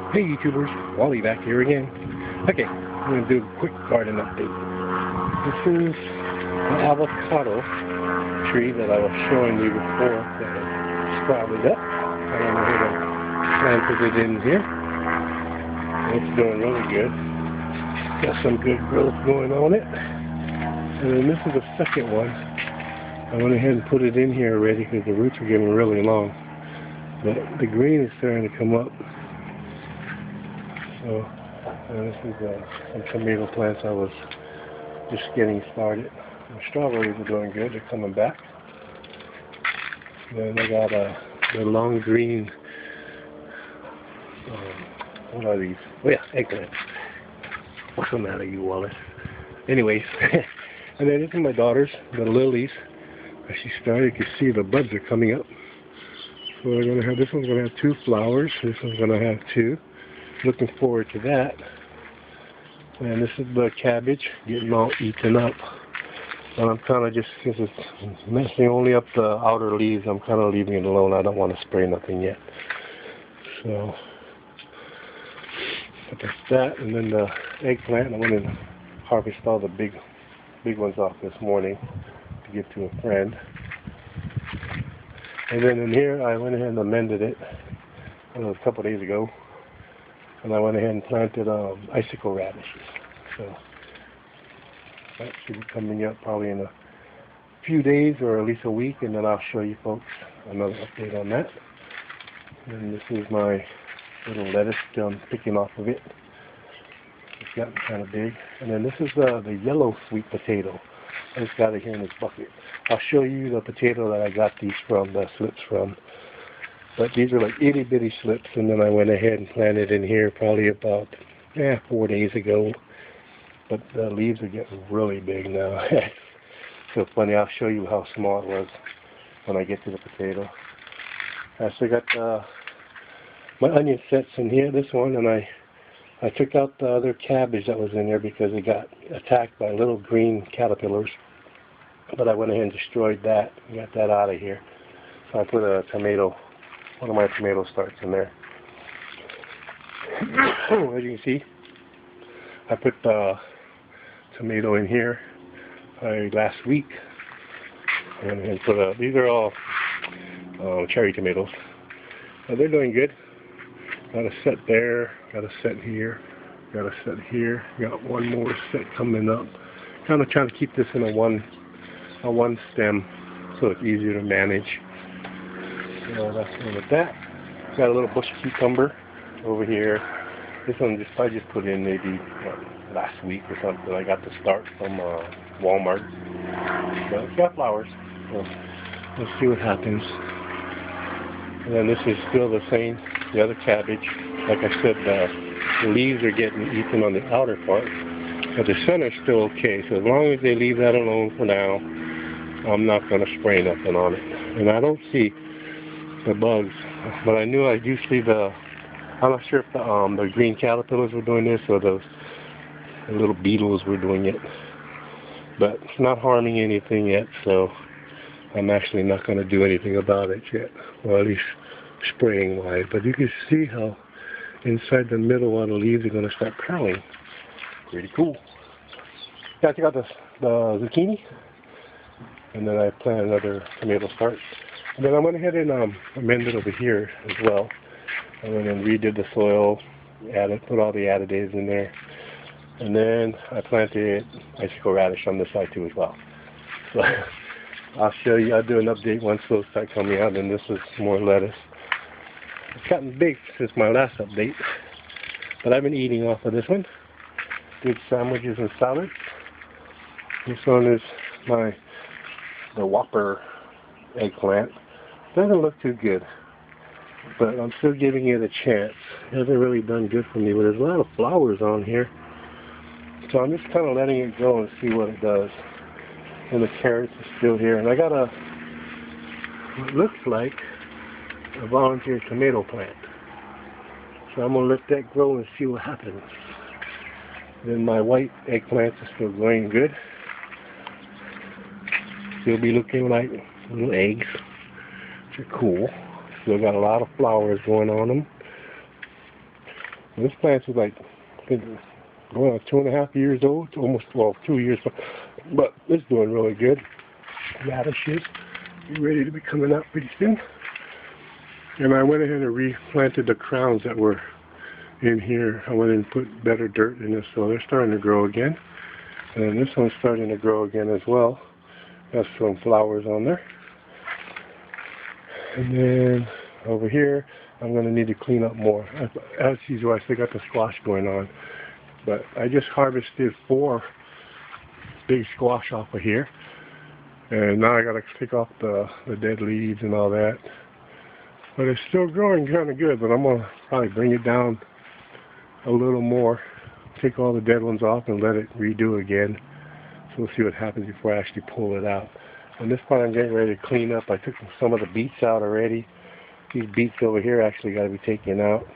Hey YouTubers, Wally back here again. Okay, I'm going to do a quick garden update. This is an avocado tree that I was showing you before that had sprouted up. I went ahead and planted it in here. It's doing really good. Got some good growth going on it. And then this is the second one. I went ahead and put it in here already because the roots are getting really long. But the green is starting to come up. So this is some tomato plants I was just getting started. The strawberries are doing good, they're coming back. Then I got the long green, what are these? Oh yeah, eggplants. What's the matter, you Wallys? Anyways, and then this is my daughter's, the lilies. As she started, you can see the buds are coming up. So we're gonna have, this one's gonna have 2 flowers, this one's gonna have 2. Looking forward to that. And this is the cabbage getting all eaten up. And I'm kind of just, because it's messing only up the outer leaves, I'm kind of leaving it alone. I don't want to spray nothing yet. So, but that's that. And then the eggplant, I went and harvested all the big ones off this morning to give to a friend. And then in here, I went ahead and amended it. It was a couple days ago. And I went ahead and planted icicle radishes. So that should be coming up probably in a few days or at least a week, and then I'll show you folks another update on that. And this is my little lettuce I'm picking off of it. It's gotten kind of big. And then this is the yellow sweet potato. I just got it here in this bucket. I'll show you the potato that I got these from, the slips from. But these are like itty bitty slips, and then I went ahead and planted in here probably about 4 days ago. But the leaves are getting really big now. So funny, I'll show you how small it was when I get to the potato. I still got my onion sets in here, this one, and I took out the other cabbage that was in there because it got attacked by little green caterpillars. But I went ahead and destroyed that and got that out of here. So I put a tomato, one of my tomato starts in there. As you can see, I put the tomato in here last week. And put these are all cherry tomatoes. They're doing good. Got a set there, got a set here, got a set here, got one more set coming up. Kind of trying to keep this in a one stem so it's easier to manage. So that's one with that. Got a little bush cucumber over here. This one I just put in maybe last week or something. I got the start from Walmart. But it's got flowers. So let's see what happens. And then this is still the same, the other cabbage. Like I said, the leaves are getting eaten on the outer part. But the center's still okay. So as long as they leave that alone for now, I'm not going to spray nothing on it. And I don't see the bugs, but I knew I do see I'm not sure if the green caterpillars were doing this or the little beetles were doing it. But it's not harming anything yet, so I'm actually not going to do anything about it yet. Well, at least spraying wise. But you can see how inside the middle all the leaves are going to start curling. Pretty cool. Yeah, I took out the zucchini, and then I planted another tomato start. And then I went ahead and amended over here as well. I went and redid the soil, put all the additives in there. And then I planted icicle radish on this side too as well. So I'll show you, I'll do an update once those start coming out, and this is more lettuce. It's gotten big since my last update, but I've been eating off of this one. Good sandwiches and salads. This one is the Whopper eggplant. Doesn't look too good, but I'm still giving it a chance. It hasn't really done good for me, but there's a lot of flowers on here. So I'm just kind of letting it go and see what it does. And the carrots are still here. And I got what looks like a volunteer tomato plant. So I'm going to let that grow and see what happens. Then my white eggplants are still growing good. Still be looking like little eggs. Which are cool. Still got a lot of flowers going on them. This plant is like going on 2.5 years old, almost, well, 2 years, but it's doing really good. Radishes be ready to be coming out pretty soon. And I went ahead and replanted the crowns that were in here. I went and put better dirt in this, so they're starting to grow again. And this one's starting to grow again as well. Got some flowers on there. And then over here, I'm going to need to clean up more. As usual, I still got the squash going on. But I just harvested 4 big squash off of here. And now I got to take off the dead leaves and all that. But it's still growing kind of good, but I'm going to probably bring it down a little more. Take all the dead ones off and let it redo again. So we'll see what happens before I actually pull it out. And this part I'm getting ready to clean up. I took some of the beets out already. These beets over here actually got to be taken out.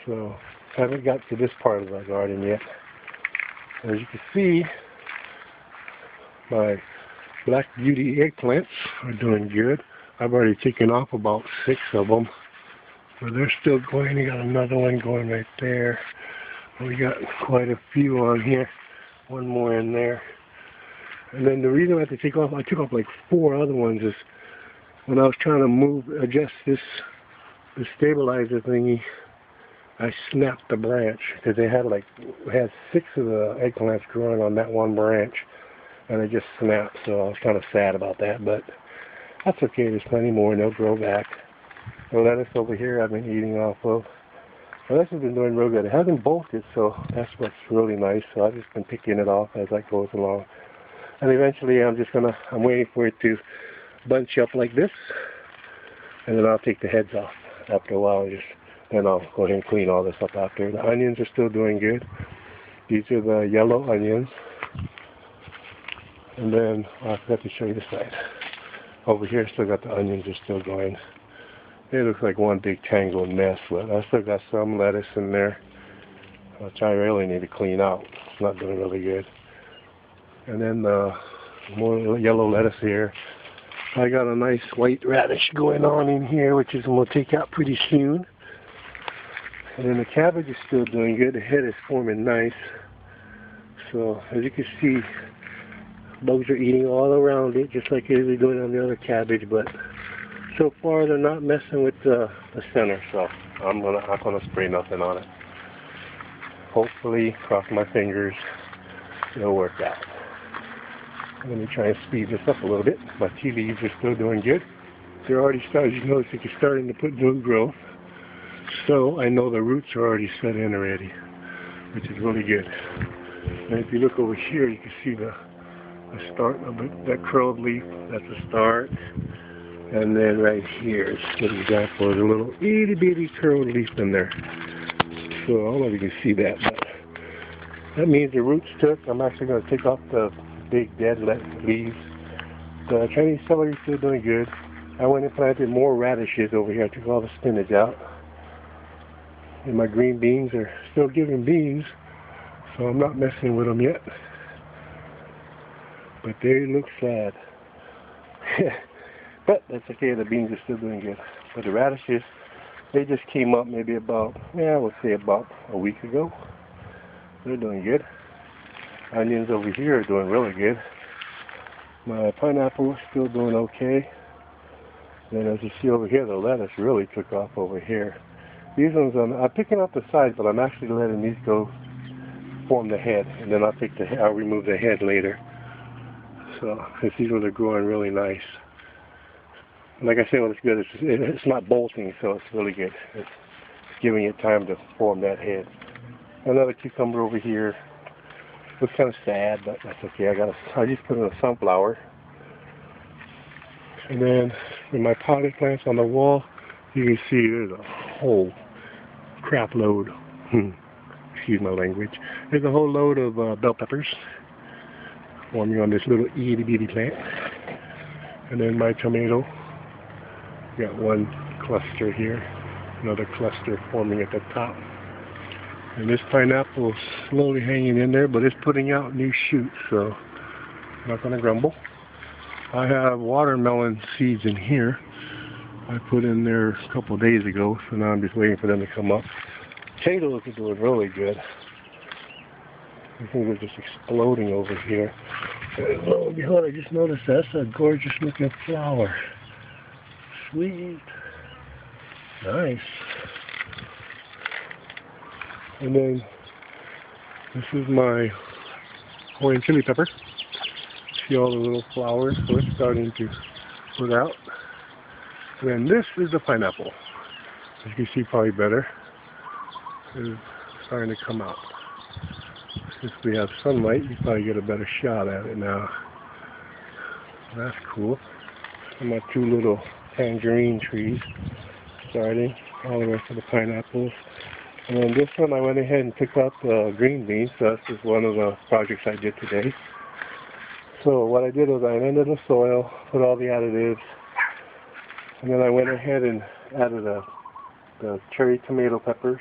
So I haven't got to this part of the garden yet. As you can see, my Black Beauty eggplants are doing good. I've already taken off about 6 of them. But they're still going. We got another one going right there. We got quite a few on here. One more in there. And then the reason I had to take off, I took off like 4 other ones, is when I was trying to adjust the stabilizer thingy, I snapped the branch because they had 6 of the eggplants growing on that one branch, and it just snapped. So I was kind of sad about that, but that's okay. There's plenty more, and they'll grow back. The lettuce over here I've been eating off of. The lettuce has been doing real good. It hasn't bolted, so that's what's really nice. So I've just been picking it off as I goes along. And eventually I'm waiting for it to bunch up like this, and then I'll take the heads off after a while. Then I'll go ahead and clean all this up after. The onions are still doing good. These are the yellow onions. And then I forgot to show you the side. Over here, still got the onions are still going. It looks like one big tangled mess, but I still got some lettuce in there, which I really need to clean out. It's not doing really good. And then more yellow lettuce here. I got a nice white radish going on in here, which I'm going to take out pretty soon. And then the cabbage is still doing good. The head is forming nice. So as you can see, bugs are eating all around it, just like they're doing on the other cabbage. But so far, they're not messing with the center. So I'm not gonna spray nothing on it. Hopefully, cross my fingers, it'll work out. Let me try and speed this up a little bit. My tea leaves are still doing good. They're already starting, you notice they're starting to put new growth. So I know the roots are already set in already, which is really good. And if you look over here, you can see the start of that curled leaf. That's the start. And then right here, it's an example. There's a little itty bitty curled leaf in there. So I don't know if you can see that, but that means the roots took. I'm actually going to take off the big dead leaves. The Chinese celery is still doing good. I went and planted more radishes over here. I took all the spinach out. And my green beans are still giving beans, so I'm not messing with them yet. But they look sad. But that's okay, the beans are still doing good. But the radishes, they just came up maybe about, I would say about a week ago. They're doing good. Onions over here are doing really good. My pineapple is still doing okay. Then as you see over here, the lettuce really took off over here. These ones, I'm picking up the sides, but I'm actually letting these go form the head, and then I'll remove the head later. So, because these ones are growing really nice. And like I said, when it's good, it's not bolting, so it's really good. It's giving it time to form that head. Another cucumber over here. Looks kind of sad, but that's okay. I just put in a sunflower. And then with my potted plants on the wall, you can see there's a whole crap load. Excuse my language. There's a whole load of bell peppers forming on this little itty bitty plant. And then my tomato. Got one cluster here, another cluster forming at the top. And this pineapple is slowly hanging in there, but it's putting out new shoots, so I'm not going to grumble. I have watermelon seeds in here. I put in there a couple of days ago, so now I'm just waiting for them to come up. Potatoes are doing really good. I think they're just exploding over here. And lo and behold, I just noticed that's a gorgeous looking flower. Sweet. Nice. And then this is my Hawaiian chili pepper. See all the little flowers, so it's starting to put out. And then this is the pineapple. As you can see probably better, it's starting to come out. Since we have sunlight, you probably get a better shot at it now. That's cool. And my two little tangerine trees starting all the way to the pineapples. And then this one I went ahead and took out the green beans, so this is one of the projects I did today. So what I did was I amended the soil, put all the additives, and then I went ahead and added the cherry tomato peppers,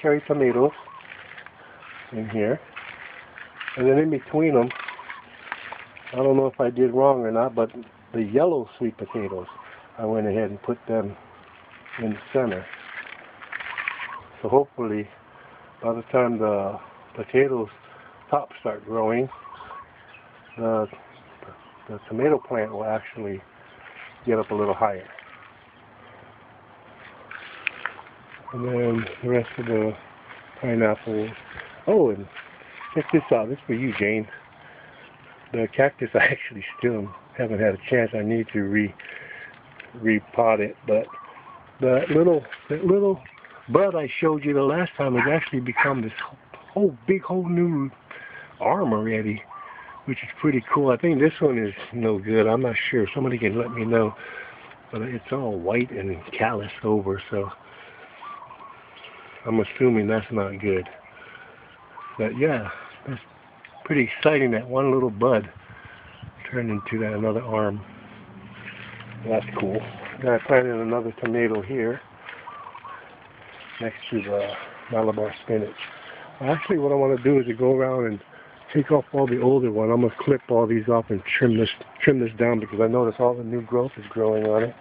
cherry tomatoes in here. And then in between them, I don't know if I did wrong or not, but the yellow sweet potatoes, I went ahead and put them in the center. So hopefully, by the time the potatoes tops start growing, the tomato plant will actually get up a little higher. And then the rest of the pineapples. Oh, and check this out. This is for you, Jane. The cactus I actually still haven't had a chance. I need to repot it, but that little bud I showed you the last time has actually become this whole new arm already, which is pretty cool. I think this one is no good. I'm not sure. Somebody can let me know. But it's all white and calloused over, so I'm assuming that's not good. But yeah, that's pretty exciting that one little bud turned into that another arm. That's cool. Then I planted another tomato here next to the Malabar spinach. Actually, what I want to do is to go around and take off all the older one. I'm gonna clip all these off and trim this down because I notice all the new growth is growing on it.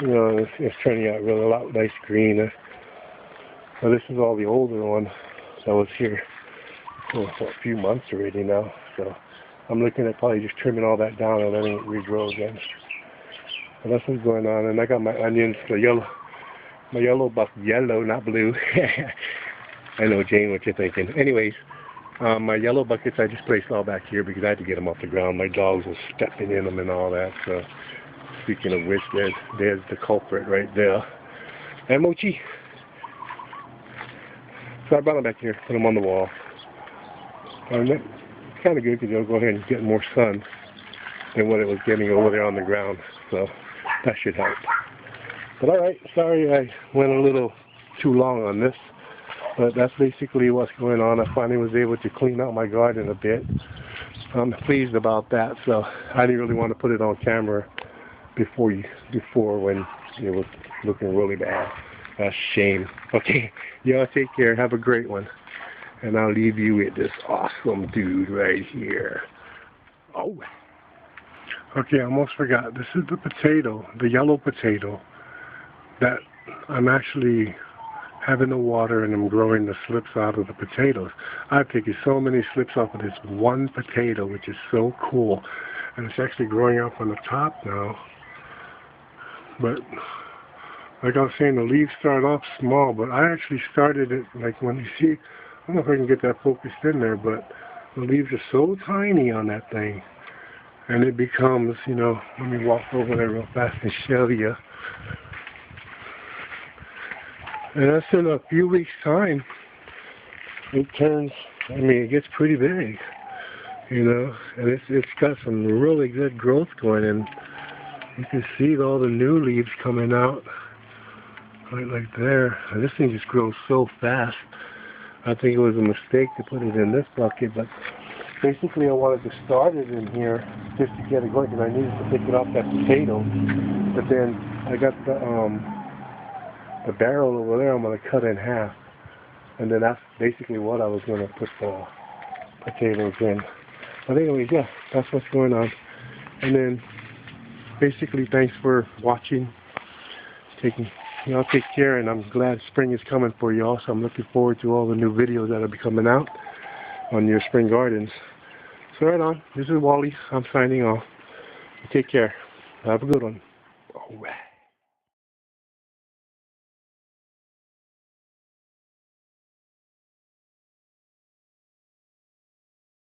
You know, it's turning out really a lot nice green. So this is all the older one that was here for a few months already now. So I'm looking at probably just trimming all that down and letting it regrow again. So that's what's going on. And I got my onions, my yellow buck, not blue. I know, Jane, what you're thinking. Anyways, my yellow buckets I just placed all back here because I had to get them off the ground. My dogs were stepping in them and all that. So speaking of which, there's the culprit right there. And Mochi. So I brought them back here, put them on the wall. And it's kind of good because it'll go ahead and get more sun than what it was getting over there on the ground. So that should help. But alright, sorry I went a little too long on this. But that's basically what's going on. I finally was able to clean out my garden a bit. I'm pleased about that. So I didn't really want to put it on camera before when it was looking really bad. That's a shame. Okay, y'all take care. Have a great one. And I'll leave you with this awesome dude right here. Oh. Okay, I almost forgot. This is the potato, the yellow potato, that I'm actually having the water and I'm growing the slips out of the potatoes. I've taken so many slips off of this one potato, which is so cool. And it's actually growing out from the top now. But like I was saying, the leaves start off small, but I actually started it, like when you see, I don't know if I can get that focused in there, but the leaves are so tiny on that thing. And it becomes, you know, let me walk over there real fast and show you. And that's in a few weeks' time. It turns, I mean, it gets pretty big, you know, and it's got some really good growth going, and you can see all the new leaves coming out, right like there. And this thing just grows so fast. I think it was a mistake to put it in this bucket, but basically I wanted to start it in here just to get it going, because I needed to pick it off that potato. But then I got the barrel over there. I'm going to cut in half, and then that's basically what I was going to put the potatoes in. But anyways, yeah, that's what's going on. And then basically, thanks for watching, taking Y'all take care, and I'm glad spring is coming for y'all, so I'm looking forward to all the new videos that'll be coming out on your spring gardens. So right on. This is Wally. I'm signing off. Take care. Have a good one. All right.